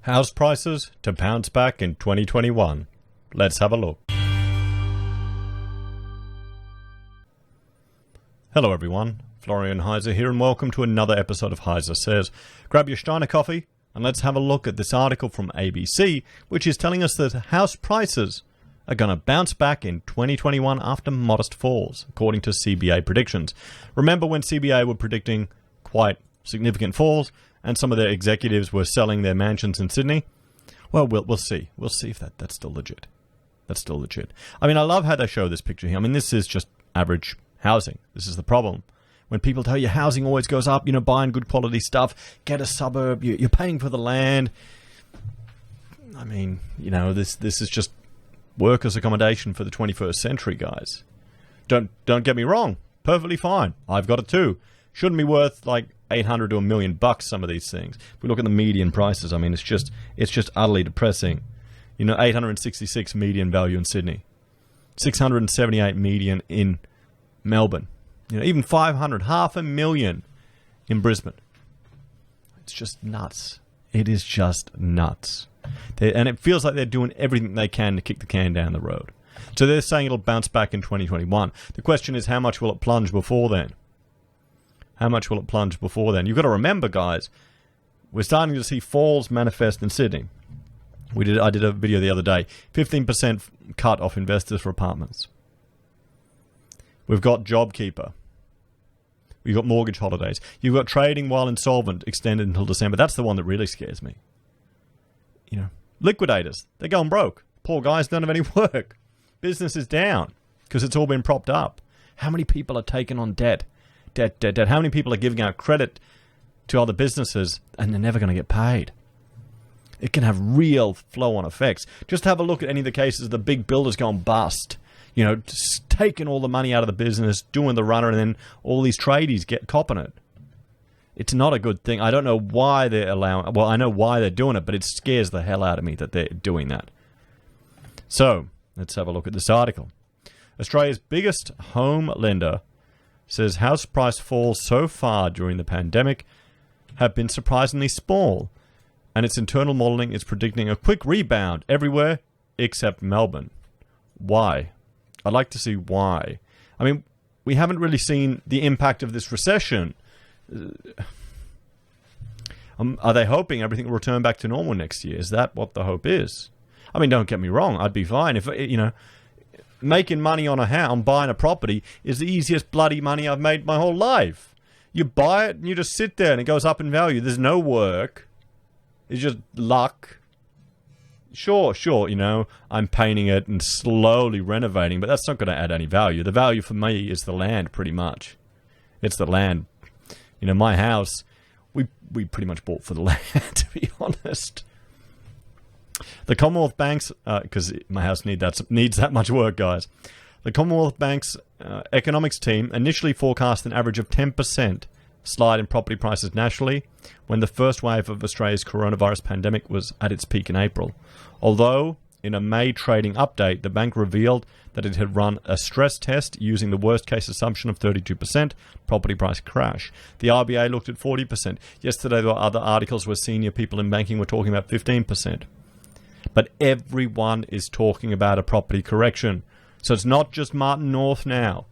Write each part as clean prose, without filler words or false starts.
House prices to bounce back in 2021. Let's have a look. Hello everyone, Florian.heise here and welcome to another episode of HeiseSays. Grab your Steiner coffee and let's have a look at this article from ABC, which is telling us that house prices are going to bounce back in 2021 after modest falls, according to CBA predictions. Remember when CBA were predicting quite significant falls and some of their executives were selling their mansions in Sydney? Well, we'll see. We'll see if that's still legit. That's still legit. I mean, I love how they show this picture here. I mean, this is just average housing. This is the problem. When people tell you housing always goes up, buying good quality stuff, get a suburb, you're paying for the land. I mean, this is just workers' accommodation for the 21st century, guys. Don't get me wrong. Perfectly fine. I've got it too. Shouldn't be worth like $800 to $1 million some of these things. If we look at the median prices, I mean, it's just utterly depressing. 866 median value in Sydney, 678 median in Melbourne. Even 500, $500,000 in Brisbane. It's just nuts. It is just nuts. And it feels like they're doing everything they can to kick the can down the road. So they're saying it'll bounce back in 2021. The question is, how much will it plunge before then? How much will it plunge before then? You've got to remember, guys, we're starting to see falls manifest in Sydney. I did a video the other day. 15% cut off investors for apartments. We've got JobKeeper. We've got mortgage holidays. You've got trading while insolvent extended until December. That's the one that really scares me. Liquidators. They're going broke. Poor guys don't have any work. Business is down because it's all been propped up. How many people are taking on debt? Debt. How many people are giving out credit to other businesses and they're never going to get paid? It can have real flow-on effects. Just have a look at any of the cases of the big builders going bust. Just taking all the money out of the business, doing the runner, and then all these tradies get copping it. It's not a good thing. I don't know why they're allowing... Well, I know why they're doing it, but it scares the hell out of me that they're doing that. So, let's have a look at this article. Australia's biggest home lender says house price falls so far during the pandemic have been surprisingly small, and its internal modelling is predicting a quick rebound everywhere except Melbourne. Why? I'd like to see why. I mean, we haven't really seen the impact of this recession. Are they hoping everything will return back to normal next year? Is that what the hope is? I mean, don't get me wrong. I'd be fine if, making money on buying a property is the easiest bloody money I've made my whole life. You buy it and you just sit there and it goes up in value. There's no work. It's just luck. Sure, I'm painting it and slowly renovating, but that's not going to add any value. The value for me is the land, pretty much. It's the land. My house, we pretty much bought for the land, to be honest. The Commonwealth Bank's, because my house needs that much work, guys. The Commonwealth Bank's economics team initially forecast an average of 10% slide in property prices nationally when the first wave of Australia's coronavirus pandemic was at its peak in April. Although, in a May trading update, the bank revealed that it had run a stress test using the worst-case assumption of 32% property price crash. The RBA looked at 40%. Yesterday, there were other articles where senior people in banking were talking about 15%. But everyone is talking about a property correction. So it's not just Martin North now.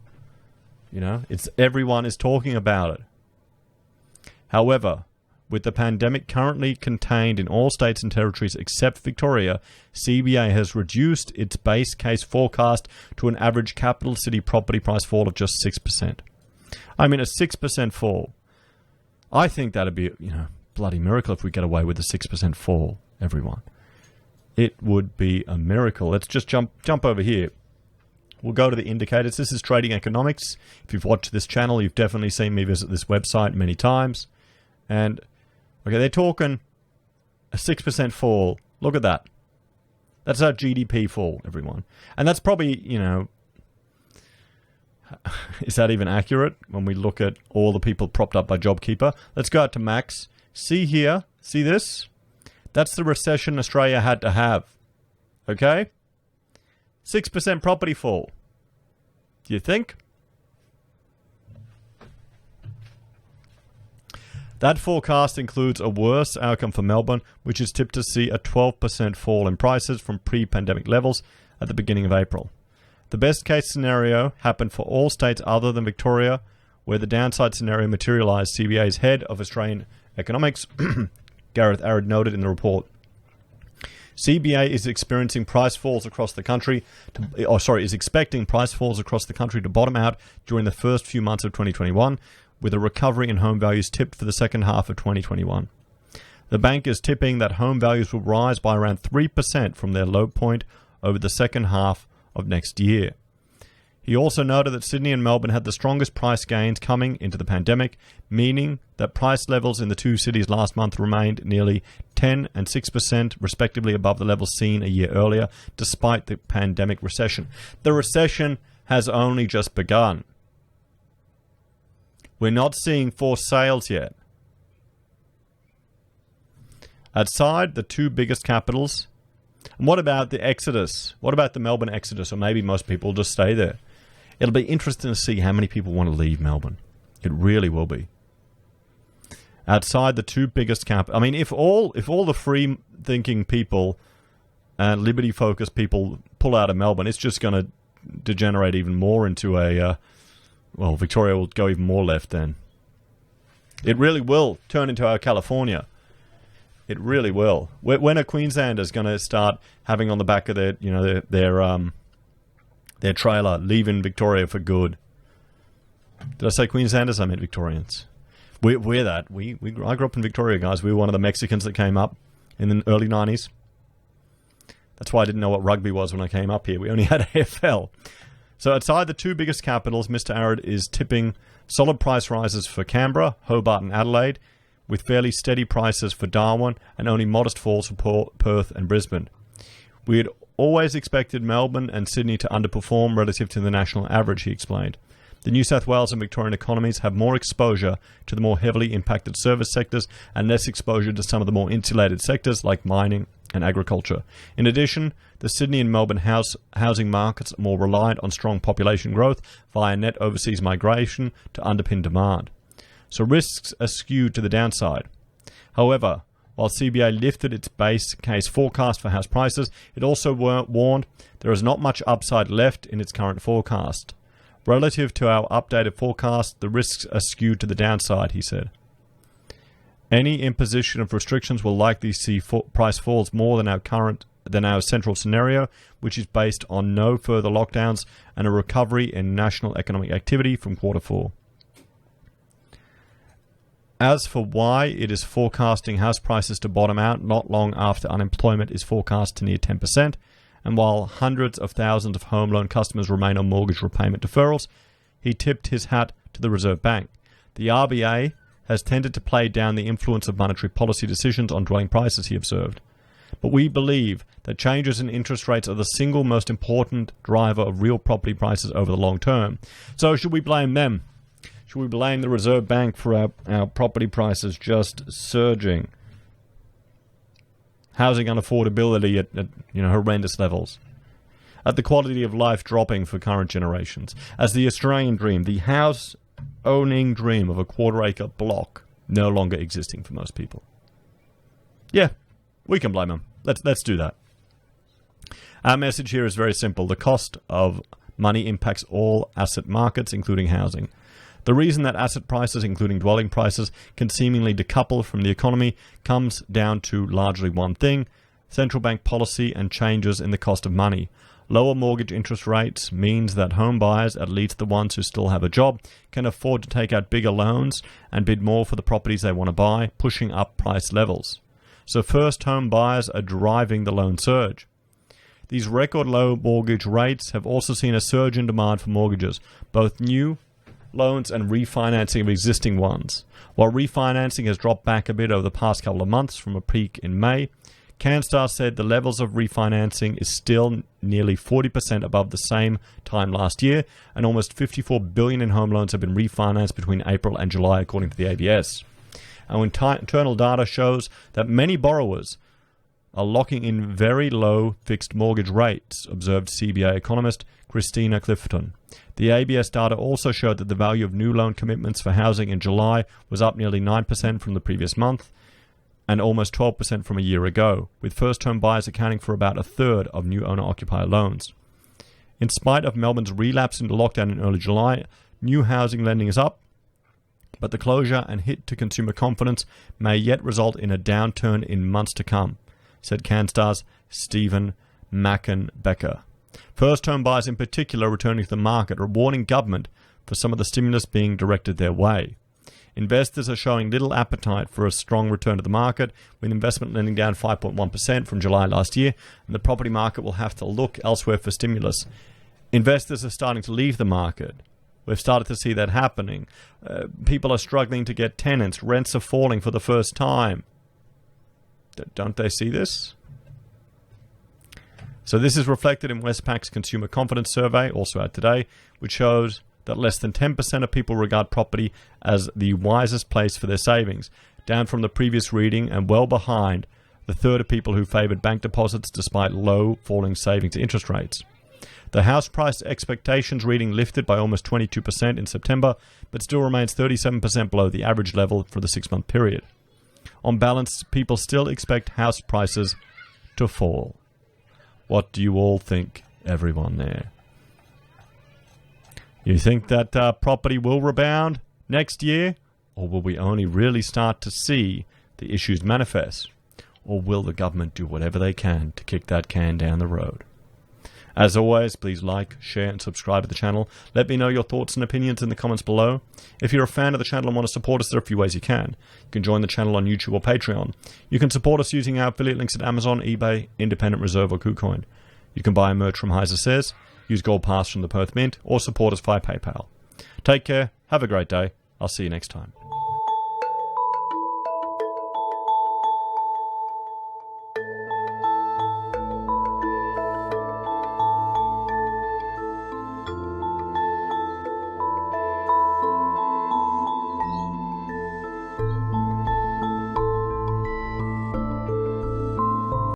It's everyone is talking about it. However, with the pandemic currently contained in all states and territories except Victoria, CBA has reduced its base case forecast to an average capital city property price fall of just 6%. I mean, a 6% fall. I think that'd be, bloody miracle if we get away with a 6% fall, everyone. It would be a miracle. Let's just jump over here. We'll go to the indicators. This is Trading Economics. If you've watched this channel, you've definitely seen me visit this website many times. And, okay, they're talking a 6% fall. Look at that. That's our GDP fall, everyone. And that's probably, is that even accurate when we look at all the people propped up by JobKeeper? Let's go out to Max. See here. See this? That's the recession Australia had to have. Okay? 6% property fall. Do you think? That forecast includes a worse outcome for Melbourne, which is tipped to see a 12% fall in prices from pre-pandemic levels at the beginning of April. The best case scenario happened for all states other than Victoria, where the downside scenario materialised, CBA's head of Australian economics, Gareth Arad, noted in the report. CBA is experiencing price falls across the country, is expecting price falls across the country to bottom out during the first few months of 2021, with a recovery in home values tipped for the second half of 2021. The bank is tipping that home values will rise by around 3% from their low point over the second half of next year. He also noted that Sydney and Melbourne had the strongest price gains coming into the pandemic, meaning that price levels in the two cities last month remained nearly 10 and 6% respectively above the levels seen a year earlier, despite the pandemic recession. The recession has only just begun. We're not seeing forced sales yet. Outside the two biggest capitals, and what about the exodus? What about the Melbourne exodus? Or maybe most people will just stay there. It'll be interesting to see how many people want to leave Melbourne. It really will be. Outside the two biggest capitals, I mean, if all the free-thinking people and liberty-focused people pull out of Melbourne, it's just going to degenerate even more into a Victoria will go even more left then. It really will turn into our California. It really will. When are Queenslanders going to start having on the back of their trailer, leaving Victoria for good? Did I say Queenslanders? I meant Victorians. We're that. I grew up in Victoria, guys. We were one of the Mexicans that came up in the early 90s. That's why I didn't know what rugby was when I came up here. We only had AFL. So outside the two biggest capitals, Mr. Arad is tipping solid price rises for Canberra, Hobart and Adelaide, with fairly steady prices for Darwin and only modest falls for Perth and Brisbane. We had always expected Melbourne and Sydney to underperform relative to the national average, he explained. The New South Wales and Victorian economies have more exposure to the more heavily impacted service sectors and less exposure to some of the more insulated sectors like mining and agriculture. In addition, the Sydney and Melbourne housing markets are more reliant on strong population growth via net overseas migration to underpin demand. So risks are skewed to the downside. However, while CBA lifted its base case forecast for house prices, it also warned there is not much upside left in its current forecast. Relative to our updated forecast, the risks are skewed to the downside, he said. Any imposition of restrictions will likely see price falls more than our central scenario, which is based on no further lockdowns and a recovery in national economic activity from quarter four. As for why it is forecasting house prices to bottom out not long after unemployment is forecast to near 10%, and while hundreds of thousands of home loan customers remain on mortgage repayment deferrals, he tipped his hat to the Reserve Bank. The RBA has tended to play down the influence of monetary policy decisions on dwelling prices, he observed. But we believe that changes in interest rates are the single most important driver of real property prices over the long term. So should we blame them? Should we blame the Reserve Bank for our property prices just surging? Housing unaffordability at horrendous levels. At the quality of life dropping for current generations. As the Australian dream, the house-owning dream of a quarter-acre block no longer existing for most people. Yeah, we can blame them. Let's do that. Our message here is very simple. The cost of money impacts all asset markets, including housing. The reason that asset prices, including dwelling prices, can seemingly decouple from the economy comes down to largely one thing: central bank policy and changes in the cost of money. Lower mortgage interest rates means that home buyers, at least the ones who still have a job, can afford to take out bigger loans and bid more for the properties they want to buy, pushing up price levels. So first home buyers are driving the loan surge. These record low mortgage rates have also seen a surge in demand for mortgages, both new loans and refinancing of existing ones. While refinancing has dropped back a bit over the past couple of months from a peak in May, CanStar said the levels of refinancing is still nearly 40% above the same time last year, and almost $54 billion in home loans have been refinanced between April and July, according to the ABS. Our internal data shows that many borrowers are locking in very low fixed mortgage rates, observed CBA economist Christina Clifton. The ABS data also showed that the value of new loan commitments for housing in July was up nearly 9% from the previous month and almost 12% from a year ago, with first-home buyers accounting for about a third of new owner-occupier loans. In spite of Melbourne's relapse into lockdown in early July, new housing lending is up, but the closure and hit to consumer confidence may yet result in a downturn in months to come, said CanStar's Stephen Mackenbecker. First-home buyers in particular returning to the market are warning government for some of the stimulus being directed their way. Investors are showing little appetite for a strong return to the market, with investment lending down 5.1% from July last year, and the property market will have to look elsewhere for stimulus. Investors are starting to leave the market. We've started to see that happening. People are struggling to get tenants. Rents are falling for the first time. Don't they see this? So this is reflected in Westpac's Consumer Confidence Survey, also out today, which shows that less than 10% of people regard property as the wisest place for their savings, down from the previous reading and well behind the third of people who favoured bank deposits despite low falling savings interest rates. The house price expectations reading lifted by almost 22% in September, but still remains 37% below the average level for the 6-month period. On balance, people still expect house prices to fall. What do you all think, everyone there? You think that property will rebound next year? Or will we only really start to see the issues manifest? Or will the government do whatever they can to kick that can down the road? As always, please like, share and subscribe to the channel. Let me know your thoughts and opinions in the comments below. If you're a fan of the channel and want to support us, there are a few ways you can. You can join the channel on YouTube or Patreon. You can support us using our affiliate links at Amazon, eBay, Independent Reserve or Kucoin. You can buy merch from HeiseSays, use Gold Pass from the Perth Mint, or support us via PayPal. Take care, have a great day. I'll see you next time.